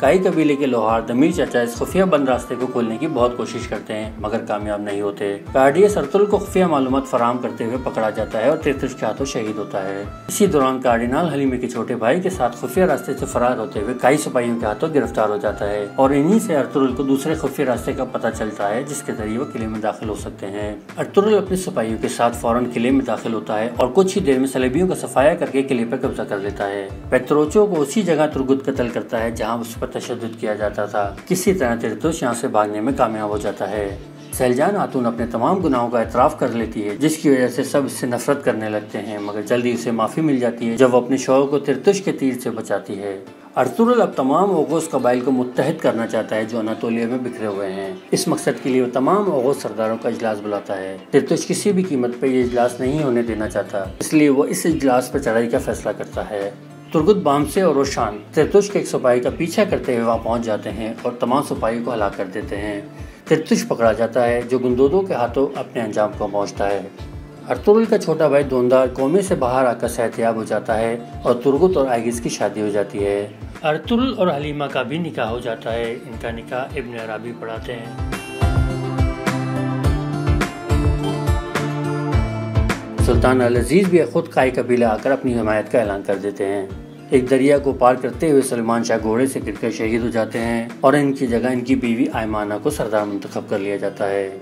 काई कबीले के लोहार दमीर चाचा इस खुफिया बंद रास्ते को खोलने की बहुत कोशिश करते हैं मगर कामयाब नहीं होते। कार्डियस अर्तुगरुल को खुफिया मालूमात फराहम करते हुए पकड़ा जाता है और तिरतुश के हाथों शहीद होता है। इसी दौरान कार्डिनल हलीमे के छोटे भाई के साथ खुफिया रास्ते से फरार होते हुए काई सिपाहियों के हाथों गिरफ्तार हो जाता है और इन्हीं से अर्तुगरुल को दूसरे खुफिया रास्ते का पता चलता है जिसके जरिए वो किले में दाखिल हो सकते हैं। अर्तुगरुल अपने सिपाहियों के साथ फौरन किले में दाखिल होता है और कुछ ही देर में सलेबियों का सफाया करके किले पर कब्जा कर लेता है। पेत्रोचो को उसी जगह तुर्गुत कत्ल करता है जहाँ उस पर तशद्दुद किया जाता था। किसी तरह तिरतुश यहाँ से भागने में कामयाब हो जाता है। सैलजान खातून अपने तमाम गुनाहों का एतराफ़ कर लेती है जिसकी वजह से सब इससे नफरत करने लगते हैं मगर जल्दी उसे माफ़ी मिल जाती है जब वो अपने शौहर को तिरतुश के तीर से बचाती है। अर्तुगरुल अब तमाम ओगोस कबाइल को मुत्तहिद करना चाहता है जो अनातोलिया में बिखरे हुए हैं। इस मकसद के लिए वो तमाम ओगोस सरदारों का इजलास बुलाता है। तिरतुश किसी भी कीमत पर यह इजलास नहीं होने देना चाहता, इसलिए वो इस इजलास पर चढ़ाई का फैसला करता है। तुर्गुत बामसे और रोशान तिरतुश के एक सिपाही का पीछा करते हुए वहाँ पहुँच जाते हैं और तमाम सिपाहियों को हलाक कर देते हैं। तिरतुश पकड़ा जाता है जो गुंदोदों के हाथों अपने अंजाम को पहुँचता है। अर्तुगरुल का छोटा भाई दोंदार कौमे से बाहर आकर सेहतयाब हो जाता है और तुर्गुत और आइगिस की शादी हो जाती है। अर्तुगरुल और हलीमा का भी निकाह हो जाता है। इनका निकाह इब्न अरबी पढ़ाते हैं। सुल्तान अल-अजीज भी खुद काई कबीला आकर अपनी हिमायत का ऐलान कर देते हैं। एक दरिया को पार करते हुए सलमान शाह घोड़े से गिरकर शहीद हो जाते हैं और इनकी जगह इनकी बीवी आयमाना को सरदार मुंतखब कर लिया जाता है।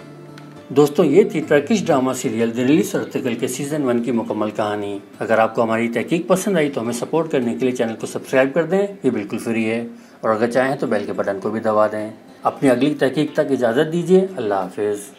दोस्तों, ये थी Turkish drama serial the release Ertugrul के सीजन 1 की मुकम्मल कहानी। अगर आपको हमारी तहकीक पसंद आई तो हमें सपोर्ट करने के लिए चैनल को सब्सक्राइब कर दें, ये बिल्कुल फ्री है, और अगर चाहें तो बेल के बटन को भी दबा दें। अपनी अगली तहकीक तक इजाज़त दीजिए। अल्लाह हाफिज़।